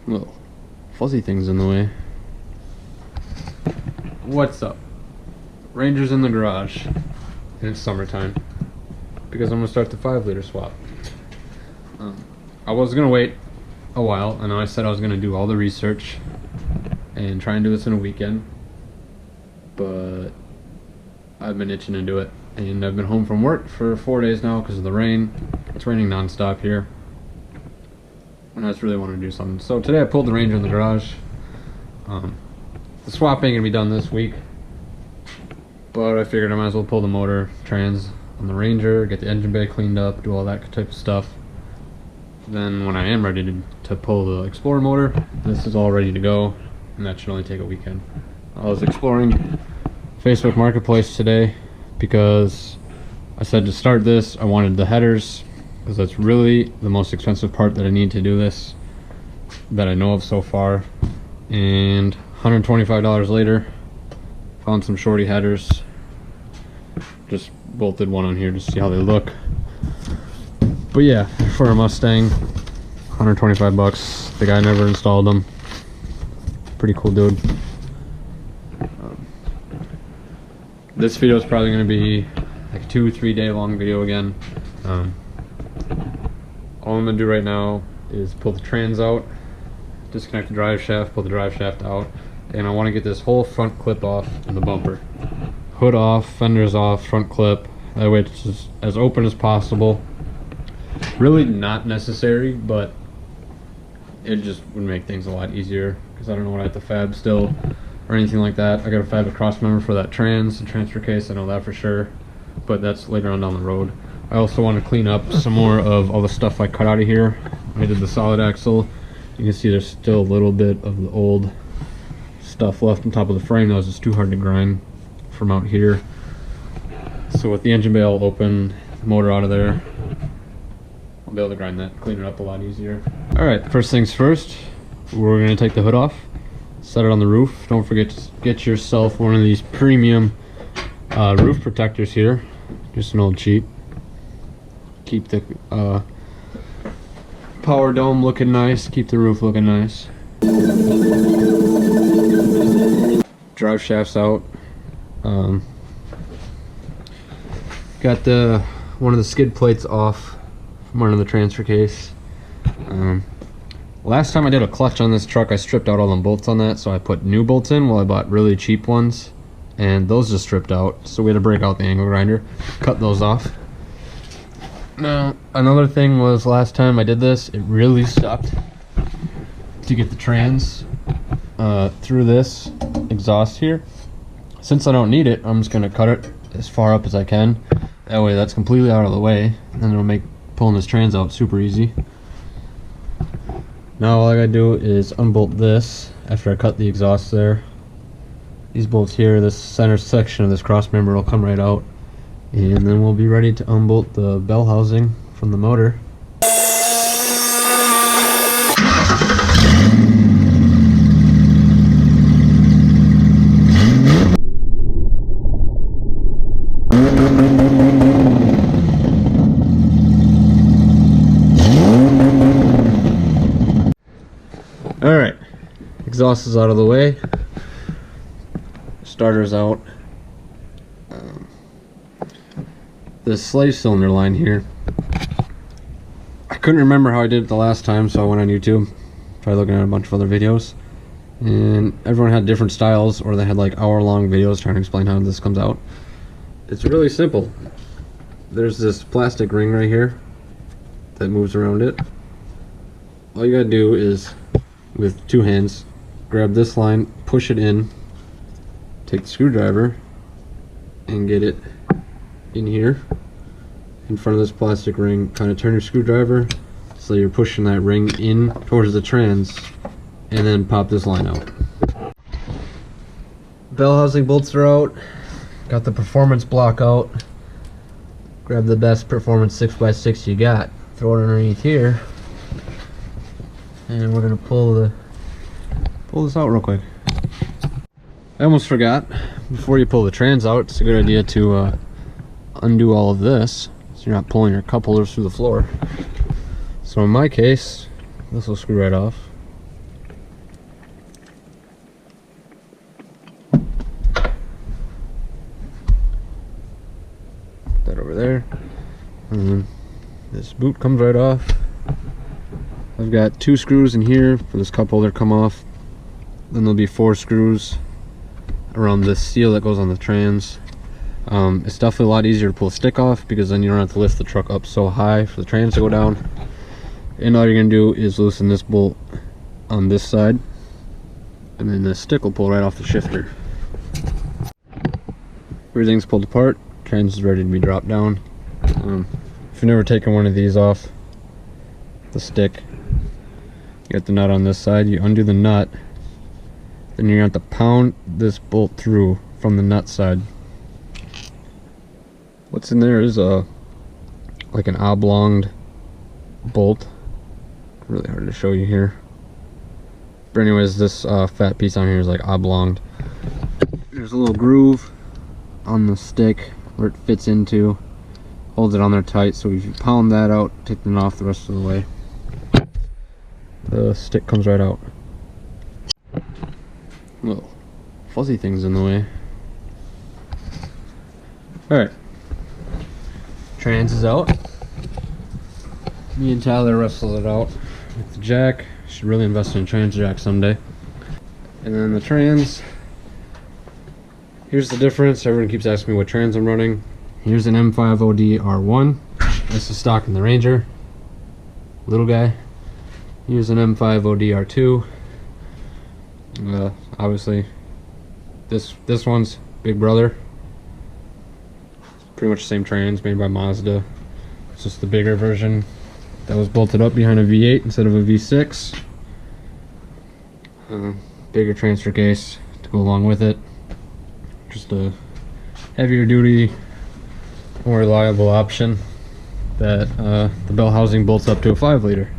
little fuzzy things in the way. What's up? Ranger's in the garage, and it's summertime because I'm gonna start the 5-liter swap. I was gonna wait a while. I know I said I was gonna do all the research and try and do this in a weekend, but I've been itching to do it, and I've been home from work for 4 days now because of the rain. It's raining non-stop here, and I just really want to do something. So today I pulled the Ranger in the garage. The swap ain't gonna be done this week, but I figured I might as well pull the motor trans on the Ranger, get the engine bay cleaned up, do all that type of stuff. Then when I am ready to pull the Explorer motor, this is all ready to go, and that should only take a weekend. I was exploring Facebook Marketplace today because I said to start this I wanted the headers, because that's really the most expensive part that I need to do this that I know of so far. And $125 later, found some shorty headers. Just bolted one on here to see how they look. But yeah, for a Mustang, 125 bucks. The guy never installed them. Pretty cool dude. This video is probably going to be like a 2-3 day long video again. All I'm going to do right now is pull the trans out, disconnect the drive shaft, pull the drive shaft out, and I want to get this whole front clip off in the bumper. Hood off, fenders off, front clip. That way it's just as open as possible. Really not necessary, but it just would make things a lot easier because I don't know what I have to fab still or anything like that. I got to fab a cross member for that the transfer case, I know that for sure, but that's later on down the road. I also want to clean up some more of all the stuff I cut out of here. I did the solid axle. You can see there's still a little bit of the old stuff left on top of the frame that was just too hard to grind from out here. So with the engine bay all open, the motor out of there, I'll be able to grind that, clean it up a lot easier. Alright, first things first, we're going to take the hood off, set it on the roof. Don't forget to get yourself one of these premium roof protectors here. Just an old cheap. Keep the power dome looking nice, keep the roof looking nice. Drive shafts out. Got one of the skid plates off from under the transfer case. Last time I did a clutch on this truck, I stripped out all the bolts on that, so I put new bolts in while I bought really cheap ones, and those just stripped out, so we had to break out the angle grinder, cut those off. Now, another thing was last time I did this, it really sucked to get the trans through this exhaust here. Since I don't need it, I'm just going to cut it as far up as I can. That way that's completely out of the way, and it'll make pulling this trans out super easy. Now all I gotta do is unbolt this after I cut the exhaust there. These bolts here, this center section of this cross member will come right out, and then we'll be ready to unbolt the bell housing from the motor. Alright, exhaust is out of the way, starter's out. The slave cylinder line here, I couldn't remember how I did it the last time, so I went on YouTube, tried looking at a bunch of other videos, and everyone had different styles, or they had like hour-long videos trying to explain how this comes out. It's really simple. There's this plastic ring right here that moves around it. All you gotta do is, with two hands, grab this line, push it in, take the screwdriver, and get it in here in front of this plastic ring. Kind of turn your screwdriver so you're pushing that ring in towards the trans, and then pop this line out. Bell housing bolts are out. Got the performance block out. Grab the best performance 6x6 you got, throw it underneath here, and we're gonna pull this out real quick. I almost forgot, before you pull the trans out, it's a good idea to undo all of this so you're not pulling your cup holders through the floor. So in my case, this will screw right off. boot comes right off. I've got 2 screws in here for this cup holder come off. Then there'll be 4 screws around this seal that goes on the trans. It's definitely a lot easier to pull a stick off because then you don't have to lift the truck up so high for the trans to go down. And all you're going to do is loosen this bolt on this side, and then the stick will pull right off the shifter. Everything's pulled apart, trans is ready to be dropped down. If you've never taken one of these off the stick, you got the nut on this side, you undo the nut, then you're going to have to pound this bolt through from the nut side. What's in there is like an oblonged bolt. Really hard to show you here. But anyways, this fat piece on here is like oblonged. There's a little groove on the stick where it fits into, holds it on there tight, so if you pound that out, take it off the rest of the way, the stick comes right out. Little fuzzy things in the way. Alright, trans is out. Me and Tyler wrestled it out with the jack. Should really invest in a trans jack someday. And then the trans, here's the difference. Everyone keeps asking me what trans I'm running. Here's an M5OD R1. This is stock in the Ranger, little guy. Here's an M5OD R2. Obviously this one's big brother. Pretty much the same trans, made by Mazda. It's just the bigger version that was bolted up behind a V8 instead of a V6. Bigger transfer case to go along with it. Just a heavier duty, more reliable option that the bell housing bolts up to a 5 liter.